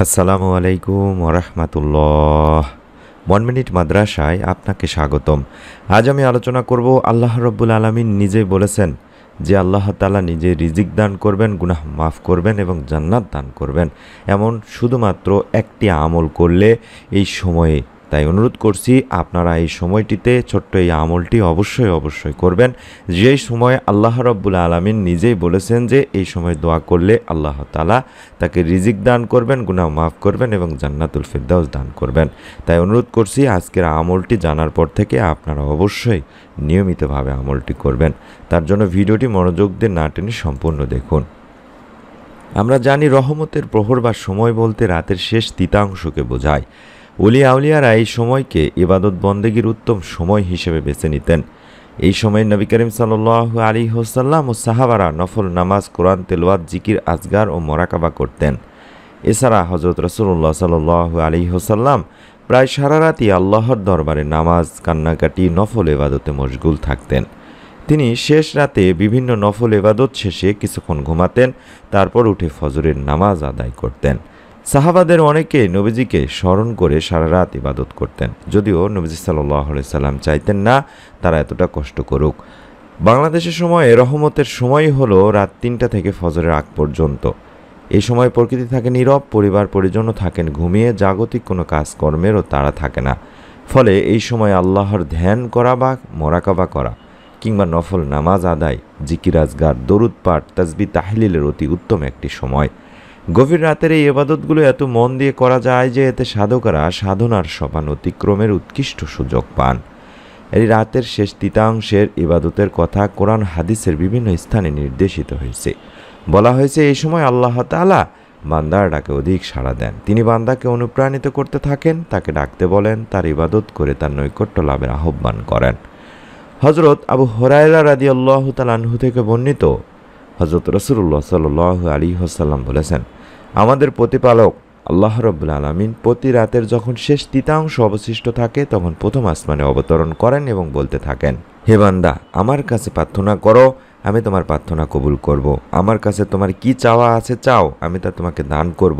আসসালামু আলাইকুম ওরহমাতুল্লাহ। 1 মিনিট মাদ্রাসায় আপনাকে স্বাগতম। আজ আমি আলোচনা করব, আল্লাহ রব্বুল আলামিন নিজেই বলেছেন যে আল্লাহ তাআলা নিজে রিজিক দান করবেন, গুনাহ মাফ করবেন এবং জান্নাত দান করবেন। এমন শুধুমাত্র একটি আমল করলে এই সময়ে, তাই অনুরোধ করছি আপনারা এই সময়টিতে ছোট্ট এই আমলটি অবশ্যই করবেন। যেই সময় আল্লাহ রব্বুল আলামিন নিজেই বলেছেন যে এই সময় দোয়া করলে আল্লাহ তাআলা তাকে রিজিক দান করবেন, গুনাহ মাফ করবেন এবং জান্নাতুল ফিরদাউস দান করবেন। তাই অনুরোধ করছি আজকের আমলটি জানার পর থেকে আপনারা অবশ্যই নিয়মিতভাবে আমলটি করবেন। তার জন্য ভিডিওটি মনোযোগ দিয়ে না টেনে সম্পূর্ণ দেখুন। আমরা জানি রহমতের প্রহর বা সময় বলতে রাতের শেষ তৃতীয়াংশকে বোঝায়। ওলিয়া আউলিয়ারা এই সময়কে ইবাদত বন্দেগীর উত্তম সময় হিসেবে বেছে নিতেন। এই সময় নবী করিম সাল্লাল্লাহু আলাইহি ওয়াসাল্লাম ও সাহাবারা নফল নামাজ, কোরআন তেলাওয়াত, জিকির, আজগার ও মোরাকাবা করতেন। এছাড়া হযরত রাসূলুল্লাহ সাল্লাল্লাহু আলাইহি ওয়াসাল্লাম প্রায় সারা রাতই আল্লাহর দরবারে নামাজ, কান্নাকাটি, নফল ইবাদতে মশগুল থাকতেন। তিনি শেষ রাতে বিভিন্ন নফল ইবাদত শেষে কিছুক্ষণ ঘুমাতেন, তারপর উঠে ফজরের নামাজ আদায় করতেন। সাহাবাদের অনেকে নবীজিকে স্মরণ করে সারা রাত ইবাদত করতেন, যদিও নবীজি সাল্লাল্লাহু আলাইহি সাল্লাম চাইতেন না তারা এতটা কষ্ট করুক। বাংলাদেশের সময়ে রহমতের সময় হলো রাত ৩টা থেকে ফজরের আগ পর্যন্ত। এই সময় প্রকৃতি থাকে নীরব, পরিবার পরিজনও থাকেন ঘুমিয়ে, জাগতিক কোনো কাজকর্মেরও তাড়া থাকে না। ফলে এই সময় আল্লাহর ধ্যান করা বা মোরাকাবা করা কিংবা নফল নামাজ আদায়, জিকির, আজগার, দরুদ পাঠ, তাসবিহ, তাহলিলের অতি উত্তম একটি সময়। গভীর রাতের এই ইবাদতগুলো এত মন দিয়ে করা যায় যে এতে সাধকেরা সাধনার সোপান অতিক্রমের উৎকৃষ্ট সুযোগ পান। এই রাতের শেষ তৃতীয়াংশের ইবাদতের কথা কোরআন হাদিসের বিভিন্ন স্থানে নির্দেশিত হয়েছে। বলা হয়েছে এই সময় আল্লাহ তাআলা বান্দার ডাকে অধিক সাড়া দেন। তিনি বান্দাকে অনুপ্রাণিত করতে থাকেন, তাকে ডাকতে বলেন, তার ইবাদত করে তার নৈকট্য লাভের আহ্বান করেন। হযরত আবু হুরায়রা রাদিয়াল্লাহু তাআলা আনহু থেকে বর্ণিত, হযরত রাসূলুল্লাহ সাল্লাল্লাহু আলাইহি ওয়াসাল্লাম বলেছেন, আমাদের প্রতিপালক আল্লাহ রাব্বুল আলামিন প্রতি রাতের যখন শেষ তৃতীয়াংশ অবশিষ্ট থাকে তখন প্রথম আসমানে অবতরণ করেন এবং বলতে থাকেন, হে বান্দা, আমার কাছে প্রার্থনা করো, আমি তোমার প্রার্থনা কবুল করব। আমার কাছে তোমার কি চাওয়া আছে চাও, আমি তা তোমাকে দান করব।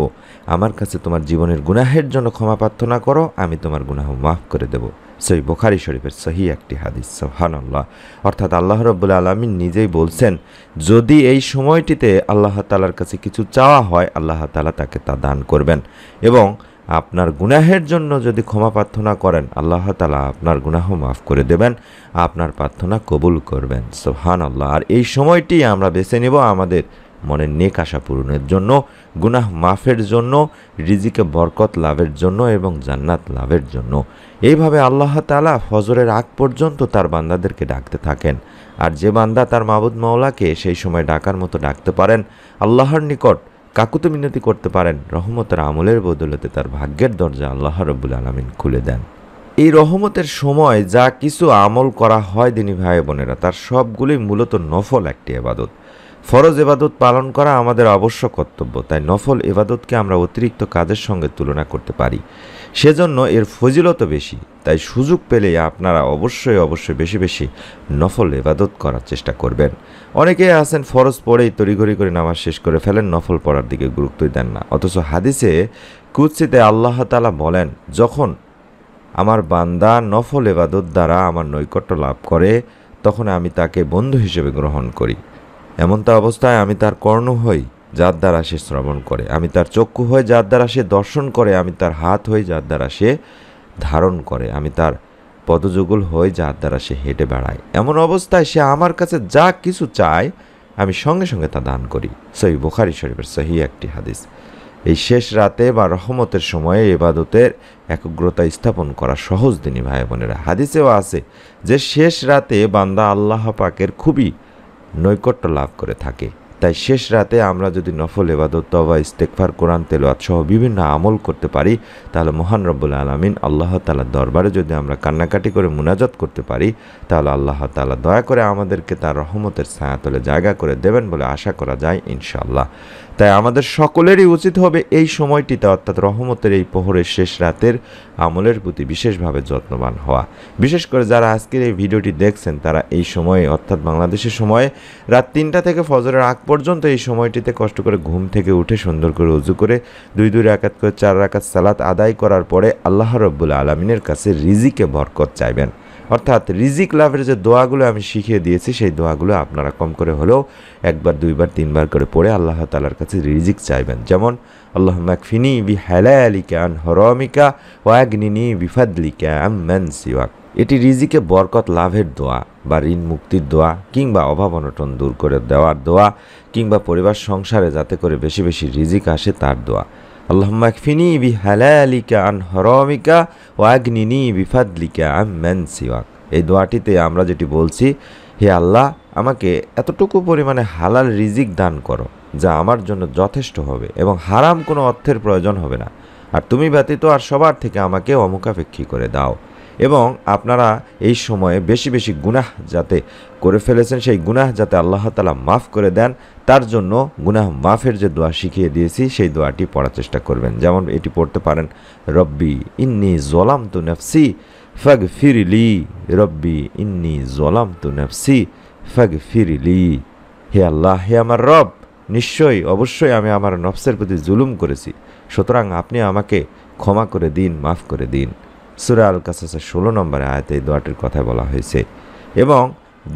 আমার কাছে তোমার জীবনের গুনাহের জন্য ক্ষমা প্রার্থনা করো, আমি তোমার গুনাহ মাফ করে দেব। সহিহ বুখারী শরীফের সহিহ একটি হাদিস। সুবহানাল্লাহ। অর্থাৎ আল্লাহ রাব্বুল আলামিন নিজেই বলছেন, যদি এই সময়টিতে আল্লাহ তাআলার কাছে কিছু চাওয়া হয়, আল্লাহ তাআলা তাকে তা দান করবেন এবং আপনার গুনাহের জন্য যদি ক্ষমা প্রার্থনা করেন, আল্লাহ তাআলা আপনার গুনাহ মাফ করে দেবেন, আপনার প্রার্থনা কবুল করবেন। সুবহানাল্লাহ। আর এই সময়টি আমরা বেছে নেব আমাদের মনের নেক আশা পূরণের জন্য, গুনাহ মাফের জন্য, রিজিকে বরকত লাভের জন্য এবং জান্নাত লাভের জন্য। এইভাবে আল্লাহ তাআলা ফজরের আগ পর্যন্ত তার বান্দাদেরকে ডাকতে থাকেন। আর যে বান্দা তার মাবুদ মাওলাকে সেই সময় ডাকার মতো ডাকতে পারেন, আল্লাহর নিকট কাকুতি মিনতি করতে পারেন, রহমতের আমলের বদলতে তার ভাগ্যের দরজা আল্লাহ রাব্বুল আলামিন খুলে দেন। এই রহমতের সময় যা কিছু আমল করা হয় দিনী ভাই বোনেরা, তার সবগুলোই মূলত নফল একটি ইবাদত। ফরজ ইবাদত পালন করা আমাদের আবশ্যক কর্তব্য, তাই নফল ইবাদতকে আমরা অতিরিক্ত কাজের সঙ্গে তুলনা করতে পারি, সেজন্য এর ফজিলত বেশি। তাই সুযোগ পেলে আপনারা অবশ্যই বেশি বেশি নফল ইবাদত করার চেষ্টা করবেন। অনেকেই আছেন ফরজ পড়েই তড়িঘড়ি করে নামাজ শেষ করে ফেলেন, নফল পড়ার দিকে গুরুত্বই দেন না। অথচ হাদিসে কুদসিতে আল্লাহ তাআলা বলেন, যখন আমার বান্দা নফল ইবাদত দ্বারা আমার নৈকট্য লাভ করে, তখন আমি তাকে বন্ধু হিসেবে গ্রহণ করি। এমনটা অবস্থায় আমি তার কর্ণ হই, যার দ্বারা সে শ্রবণ করে, আমি তার চক্ষু হই, যার দ্বারা সে দর্শন করে, আমি তার হাত হই, যার দ্বারা সে ধারণ করে, আমি তার পদযুগল হই, যার দ্বারা সে হেঁটে বেড়ায়। এমন অবস্থায় সে আমার কাছে যা কিছু চায় আমি সঙ্গে সঙ্গে তা দান করি। সহিহ বুখারী শরীফের সহিহ একটি হাদিস। এই শেষ রাতে বা রহমতের সময়ে ইবাদতের একগ্রতা স্থাপন করা সহজ দিনী ভাই বোনেরা। হাদিসেও আছে যে শেষ রাতে বান্দা আল্লাহ পাকের খুবই নৈকট্য লাভ করে থাকে। তাই শেষ রাতে আমরা যদি নফল ইবাদত, তওবা, ইস্তেগফার, কোরআন তেলাওয়াত সহ বিভিন্ন আমল করতে পারি, তাহলে মহান রব্বুল আলামিন আল্লাহ তাআলার দরবারে যদি আমরা কান্নাকাটি করে মুনাজাত করতে পারি, তাহলে আল্লাহ তাআলা দয়া করে আমাদেরকে তার রহমতের ছায়াতলে জায়গা করে দেবেন বলে আশা করা যায় ইনশাআল্লাহ। তাই আমাদের সকলেরই উচিত হবে এই সময়টিতে অর্থাৎ রহমতের এই প্রহরের শেষ রাতের আমলের প্রতি বিশেষভাবে যত্নবান হওয়া। বিশেষ করে যারা আজকের এই ভিডিওটি দেখছেন তারা এই সময়ে অর্থাৎ বাংলাদেশের সময়ে রাত 3টা থেকে ফজরের আগ পর্যন্ত এই সময়টিতে কষ্ট করে ঘুম থেকে উঠে সুন্দর করে উজু করে 2 রাকাত করে 4 রাকাত সালাত আদায় করার পরে আল্লাহ রাব্বুল আলামিনের কাছে রিজিকে বরকত চাইবেন। অর্থাৎ রিজিক লাভের যে দোয়াগুলো আমি শিখিয়ে দিয়েছি সেই দোয়াগুলো আপনারা কম করে হলেও 1বার 2বার 3বার করে পড়ে আল্লাহ তাআলার কাছে রিজিক চাইবেন। যেমন আল্লাহুম্মা কফিনি বিহালালিকা আন হারামিকা ওয়া আগনিনি বিফাদলিকা আম্মান সিওয়াক। এটি রিজিকে বরকত লাভের দোয়া বা ঋণ মুক্তির দোয়া কিংবা অভাব অনটন দূর করে দেওয়ার দোয়া কিংবা পরিবার সংসারে যাতে করে বেশি বেশি রিজিক আসে তার দোয়া। আল্লাহুম্মা কফিনি বিহালালিকা আন হারামিকা ওয়া আগনিনি বিফাদলিকা আম্মান সিওয়াক। এই দোয়াটিতে আমরা যেটি বলছি, হে আল্লাহ আমাকে এতটুকু পরিমাণে হালাল রিজিক দান করো যা আমার জন্য যথেষ্ট হবে এবং হারাম কোনো অর্থের প্রয়োজন হবে না, আর তুমি ব্যতীত আর সবার থেকে আমাকে অমুখাপেক্ষী করে দাও। এবং আপনারা এই সময়ে বেশি বেশি গুনাহ যাতে করে ফেলেছেন সেই গুনাহ যাতে আল্লাহ তাআলা মাফ করে দেন তার জন্য গুনাহ মাফের যে দোয়া শিখিয়ে দিয়েছি সেই দোয়াটি পড়ার চেষ্টা করবেন। যেমন এটি পড়তে পারেন, রব্বি ইন্নী যালামতু নাফসি ফাগফিরলি, রব্বি ইন্নী যালামতু নাফসি ফাগফিরলি। হে আল্লাহ, হে আমার রব, নিশ্চয়ই অবশ্যই আমি আমার নফসের প্রতি জুলুম করেছি, সুতরাং আপনি আমাকে ক্ষমা করে দিন, মাফ করে দিন। সূরা আল কাসাসের 16 নম্বর আয়াতে এই দোয়াটির কথা বলা হয়েছে। এবং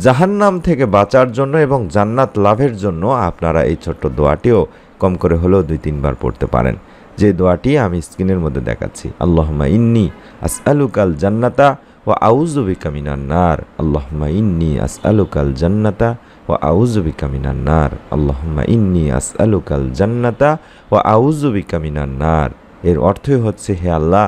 জাহান্নাম থেকে বাঁচার জন্য এবং জান্নাত লাভের জন্য আপনারা এই ছোট্ট দোয়াটিও কম করে হলেও 2-3বার পড়তে পারেন, যে দোয়াটি আমি স্ক্রিনের মধ্যে দেখাচ্ছি। আল্লাহুম্মা ইন্নী আসআলুকাল জান্নাতা ওয়া আউযু বিকা মিনান নার, আল্লাহুম্মা ইন্নী আসআলুকাল জান্নাতা ওয়া আউযু বিকা মিনান নার, আল্লাহুম্মা ইন্নী আসআলুকাল জান্নাতা ওয়া আউযু বিকা মিনান নার। এর অর্থই হচ্ছে, হে আল্লাহ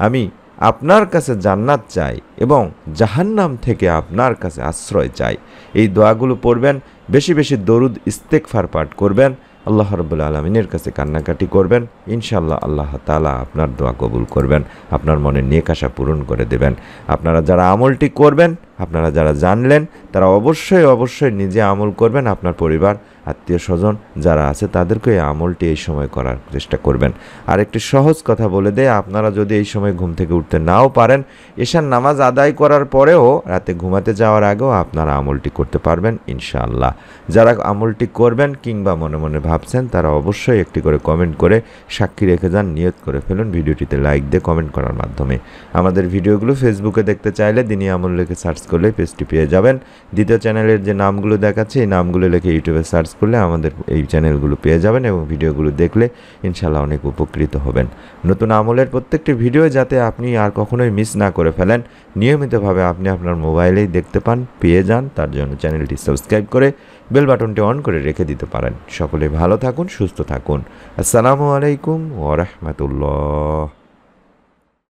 আমি আপনার কাছে জান্নাত চাই এবং জাহান্নাম থেকে আপনার কাছে আশ্রয় চাই। এই দোয়াগুলো পড়বেন, বেশি বেশি দরুদ ইস্তেগফার পাঠ করবেন, আল্লাহ রাব্বুল আলামিনের কাছে কান্নাকাটি করবেন। ইনশাআল্লাহ আল্লাহ তাআলা আপনার দোয়া কবুল করবেন, আপনার মনের নেক আশা পূরণ করে দেবেন। আপনারা যারা আমলটি করবেন, আপনারা যারা জানলেন তারা অবশ্যই অবশ্যই নিজে আমল করবেন, আপনার পরিবার আত্মীয় স্বজন যারা আছে তাদেরকে এই আমলটি এই সময় করার চেষ্টা করবেন। আর একটি সহজ কথা বলে দেয়, আপনারা যদি এই সময় ঘুম থেকে উঠতে নাও পারেন, এশার নামাজ আদায় করার পরেও রাতে ঘুমাতে যাওয়ার আগেও আপনারা আমলটি করতে পারবেন ইনশাআল্লাহ। যারা আমলটি করবেন কিংবা মনে মনে ভাবছেন তারা অবশ্যই একটি করে কমেন্ট করে সাক্ষী রেখে যান, নিয়ত করে ফেলুন ভিডিওটিতে লাইক দিয়ে কমেন্ট করার মাধ্যমে। আমাদের ভিডিওগুলো ফেসবুকে দেখতে চাইলে দিনী আমল লিখে সার্চ করলে পেজটি পেয়ে যাবেন। দ্বিতীয় চ্যানেলের যে নামগুলো দেখাচ্ছে এই নামগুলো লিখে ইউটিউবে সার্চ করলে আমাদের এই চ্যানেলগুলো পেয়ে যাবেন এবং ভিডিওগুলো দেখলে ইনশাআল্লাহ অনেক উপকৃত হবেন। নতুন আমলের প্রত্যেকটি ভিডিও যাতে আপনি আর কখনোই মিস না করে ফেলেন, নিয়মিতভাবে আপনি আপনার মোবাইলেই দেখতে পান, পেয়ে যান, তার জন্য চ্যানেলটি সাবস্ক্রাইব করে বেল বাটনটি অন করে রেখে দিতে পারেন। সকলে ভালো থাকুন, সুস্থ থাকুন। আসসালামু আলাইকুম ওয়া রাহমাতুল্লাহ।